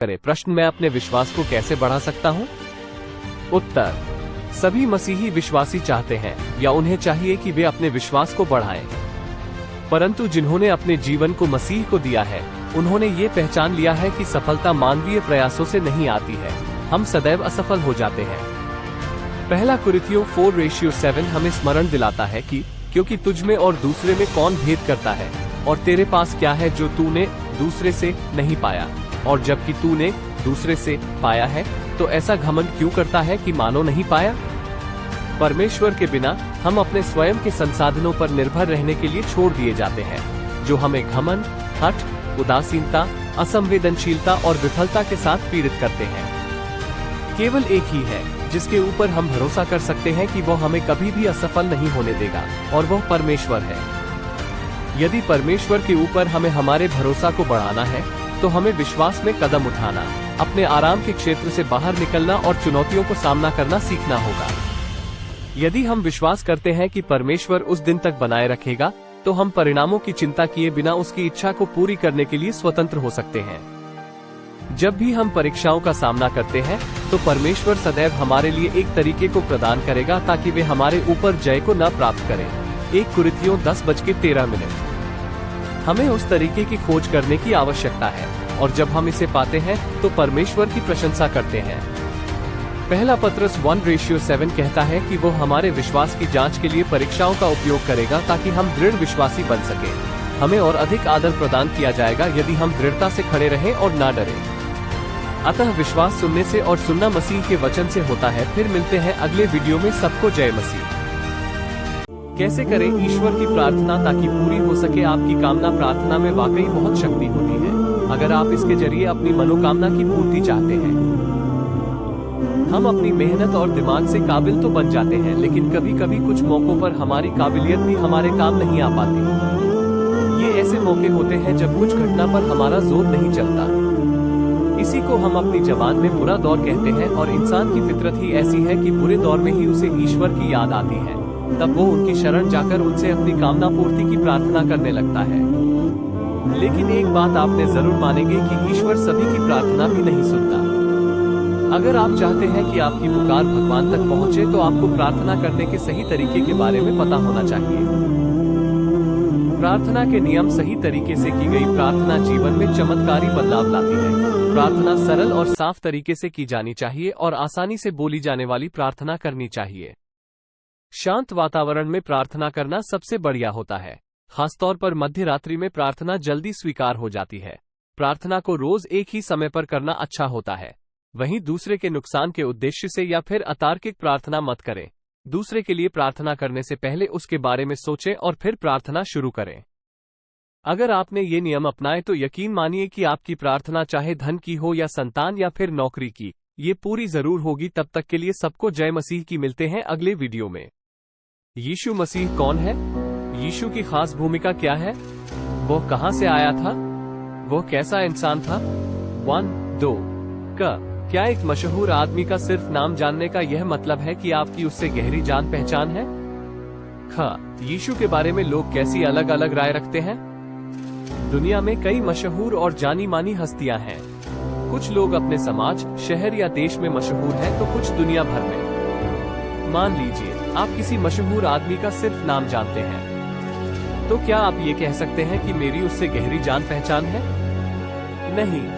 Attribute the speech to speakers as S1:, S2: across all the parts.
S1: करें। प्रश्न, मैं अपने विश्वास को कैसे बढ़ा सकता हूँ? उत्तर, सभी मसीही विश्वासी चाहते हैं या उन्हें चाहिए कि वे अपने विश्वास को बढ़ाएं। परंतु जिन्होंने अपने जीवन को मसीह को दिया है, उन्होंने ये पहचान लिया है कि सफलता मानवीय प्रयासों से नहीं आती है। हम सदैव असफल हो जाते हैं। पहला कुरिन्थियों 4:7 हमें स्मरण दिलाता है कि क्योंकि तुझ में और दूसरे में कौन भेद करता है, और तेरे पास क्या है जो तूने दूसरे से नहीं पाया, और जबकि तूने दूसरे से पाया है तो ऐसा घमंड क्यों करता है कि मानो नहीं पाया? परमेश्वर के बिना हम अपने स्वयं के संसाधनों पर निर्भर रहने के लिए छोड़ दिए जाते हैं, जो हमें घमंड, हठ, उदासीनता, असंवेदनशीलता और विफलता के साथ पीड़ित करते हैं। केवल एक ही है जिसके ऊपर हम भरोसा कर सकते हैं कि वह हमें कभी भी असफल नहीं होने देगा, और वह परमेश्वर है। यदि परमेश्वर के ऊपर हमें हमारे भरोसा को बढ़ाना है, तो हमें विश्वास में कदम उठाना, अपने आराम के क्षेत्र से बाहर निकलना और चुनौतियों को सामना करना सीखना होगा। यदि हम विश्वास करते हैं कि परमेश्वर उस दिन तक बनाए रखेगा, तो हम परिणामों की चिंता किए बिना उसकी इच्छा को पूरी करने के लिए स्वतंत्र हो सकते हैं। जब भी हम परीक्षाओं का सामना करते हैं, तो परमेश्वर सदैव हमारे लिए एक तरीके को प्रदान करेगा ताकि वे हमारे ऊपर जय को न प्राप्त करें। 1 कुरिन्थियों 10:13। हमें उस तरीके की खोज करने की आवश्यकता है, और जब हम इसे पाते हैं तो परमेश्वर की प्रशंसा करते हैं। पहला पत्रस 1:7 कहता है कि वो हमारे विश्वास की जांच के लिए परीक्षाओं का उपयोग करेगा ताकि हम दृढ़ विश्वासी बन सके। हमें और अधिक आदर प्रदान किया जाएगा यदि हम दृढ़ता से खड़े रहें और ना डरें। अतः विश्वास सुनने से और सुनना मसीह के वचन से होता है। फिर मिलते हैं अगले वीडियो में। सबको जय मसीह। कैसे करें ईश्वर की प्रार्थना ताकि पूरी हो सके आपकी कामना? प्रार्थना में वाकई बहुत शक्ति होती है, अगर आप इसके जरिए अपनी मनोकामना की पूर्ति चाहते हैं। हम अपनी मेहनत और दिमाग से काबिल तो बन जाते हैं, लेकिन कभी कभी कुछ मौकों पर हमारी काबिलियत भी हमारे काम नहीं आ पाती। ये ऐसे मौके होते हैं जब कुछ घटना पर हमारा जोर नहीं चलता। इसी को हम अपनी जबान में बुरा दौर कहते हैं, और इंसान की फितरत ही ऐसी है कि बुरे दौर में ही उसे ईश्वर की याद आती है। तब वो उनकी शरण जाकर उनसे अपनी कामना पूर्ति की प्रार्थना करने लगता है। लेकिन एक बात आपने जरूर मानेंगे कि ईश्वर सभी की प्रार्थना भी नहीं सुनता। अगर आप चाहते हैं कि आपकी पुकार भगवान तक पहुंचे, तो आपको प्रार्थना करने के सही तरीके के बारे में पता होना चाहिए। प्रार्थना के नियम सही तरीके से की गई प्रार्थना जीवन में चमत्कारी बदलाव लाती है। प्रार्थना सरल और साफ तरीके से की जानी चाहिए और आसानी से बोली जाने वाली प्रार्थना करनी चाहिए। शांत वातावरण में प्रार्थना करना सबसे बढ़िया होता है। खासतौर पर मध्य रात्रि में प्रार्थना जल्दी स्वीकार हो जाती है। प्रार्थना को रोज एक ही समय पर करना अच्छा होता है। वहीं दूसरे के नुकसान के उद्देश्य से या फिर अतार्किक प्रार्थना मत करें। दूसरे के लिए प्रार्थना करने से पहले उसके बारे में सोचें और फिर प्रार्थना शुरू करें। अगर आपने ये नियम अपनाए तो यकीन मानिए कि आपकी प्रार्थना चाहे धन की हो या संतान या फिर नौकरी की, ये पूरी जरूर होगी। तब तक के लिए सबको जय मसीह की। मिलते हैं अगले वीडियो में। यीशु मसीह कौन है? यीशु की खास भूमिका क्या है? वो कहां से आया था? वो कैसा इंसान था? 1, 2 क्या एक मशहूर आदमी का सिर्फ नाम जानने का यह मतलब है कि आपकी उससे गहरी जान पहचान है? यीशु के बारे में लोग कैसी अलग अलग राय रखते हैं? दुनिया में कई मशहूर और जानी मानी हस्तियां हैं। कुछ लोग अपने समाज, शहर या देश में मशहूर हैं, तो कुछ दुनिया भर में। मान लीजिए आप किसी मशहूर आदमी का सिर्फ नाम जानते हैं, तो क्या आप ये कह सकते हैं कि मेरी उससे गहरी जान पहचान है? नहीं।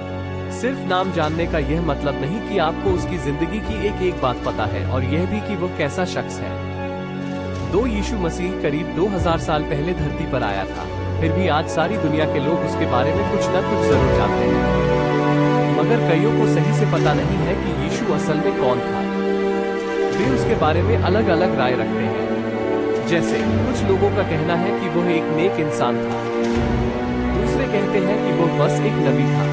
S1: सिर्फ नाम जानने का यह मतलब नहीं कि आपको उसकी जिंदगी की एक एक बात पता है, और यह भी कि वो कैसा शख्स है। यीशु मसीह करीब 2000 साल पहले धरती पर आया था, फिर भी आज सारी दुनिया के लोग उसके बारे में कुछ न कुछ जरूर जानते हैं। मगर कईयों को सही से पता नहीं है कि यीशु असल में कौन था। वे उसके बारे में अलग अलग राय रखते हैं। जैसे कुछ लोगों का कहना है कि वह एक नेक इंसान था, दूसरे कहते हैं कि वह बस एक नबी था,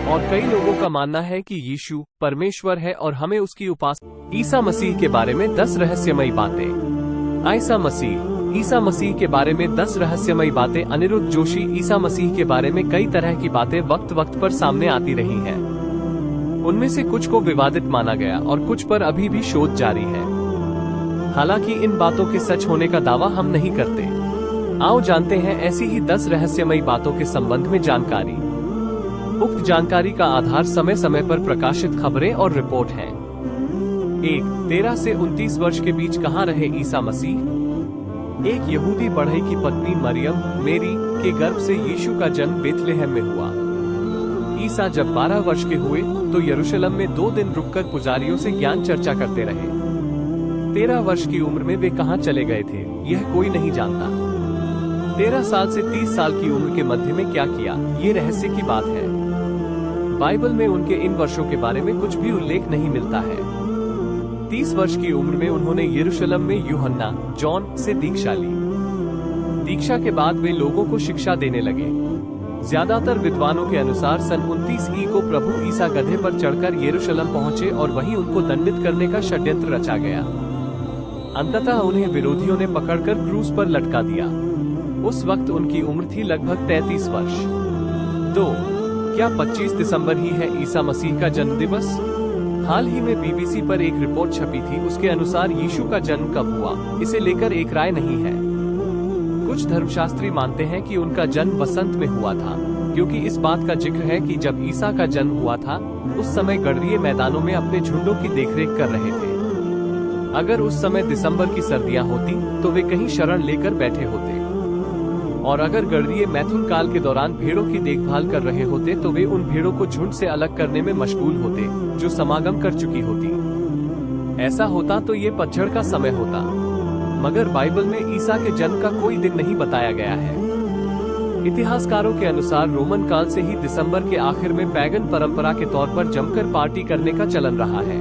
S1: और कई लोगों का मानना है कि यीशु परमेश्वर है और हमें उसकी उपासना। ईसा मसीह के बारे में 10 रहस्यमयी बातें। ईसा मसीह के बारे में 10 रहस्यमयी बातें। अनिरुद्ध जोशी। ईसा मसीह के बारे में कई तरह की बातें वक्त वक्त पर सामने आती रही हैं। उनमें से कुछ को विवादित माना गया और कुछ पर अभी भी शोध जारी है। हालांकि इन बातों के सच होने का दावा हम नहीं करते। आओ जानते हैं ऐसी ही 10 रहस्यमयी बातों के संबंध में जानकारी। उक्त जानकारी का आधार समय समय पर प्रकाशित खबरें और रिपोर्ट है। 13 से 29 वर्ष के बीच कहाँ रहे ईसा मसीह? एक यहूदी बढ़ई की पत्नी मरियम मेरी के गर्भ से यीशु का जन्म बेथलेहम में हुआ। ईसा जब 12 वर्ष के हुए तो यरूशलेम में 2 दिन रुककर पुजारियों से ज्ञान चर्चा करते रहे। 13 वर्ष की उम्र में वे कहाँ चले गए थे यह कोई नहीं जानता। 13 साल से 30 साल की उम्र के मध्य में क्या किया ये रहस्य की बात है। बाइबल में उनके इन वर्षों के बारे में कुछ भी उल्लेख नहीं मिलता है। 30 वर्ष की उम्र में उन्होंने यरूशलेम में यूहन्ना जॉन से दीक्षा ली। दीक्षा के बाद वे लोगों को शिक्षा देने लगे। ज्यादातर विद्वानों के अनुसार सन 29 ई को प्रभु ईसा गधे पर चढ़कर यरूशलेम पहुंचे और वहीं उनको दंडित करने का षड्यंत्र रचा गया। अंततः उन्हें विरोधियों ने पकड़कर क्रूस पर लटका दिया। उस वक्त उनकी उम्र थी लगभग 33 वर्ष। 2. क्या 25 दिसंबर ही है ईसा मसीह का जन्म दिवस? हाल ही में बीबीसी पर एक रिपोर्ट छपी थी। उसके अनुसार यीशु का जन्म कब हुआ इसे लेकर एक राय नहीं है। कुछ धर्मशास्त्री मानते हैं कि उनका जन्म वसंत में हुआ था, क्योंकि इस बात का जिक्र है कि जब ईसा का जन्म हुआ था उस समय गढ़रिये मैदानों में अपने झुंडों की देखरेख कर रहे थे। अगर उस समय दिसंबर की सर्दियां होती तो वे कहीं शरण लेकर बैठे होते, और अगर गढ़रिये मैथुन काल के दौरान भेड़ों की देखभाल कर रहे होते तो वे उन भेड़ों को झुंड से अलग करने में मशगूल होते जो समागम कर चुकी होती। ऐसा होता तो ये पतझड़ का समय होता, मगर बाइबल में ईसा के जन्म का कोई दिन नहीं बताया गया है। इतिहासकारों के अनुसार रोमन काल से ही दिसंबर के आखिर में पैगन परंपरा के तौर पर जमकर पार्टी करने का चलन रहा है।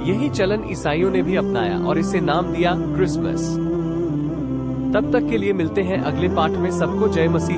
S1: यही चलन ईसाइयों ने भी अपनाया और इसे नाम दिया क्रिसमस। तब तक के लिए मिलते हैं अगले पाठ में। सबको जय मसीह।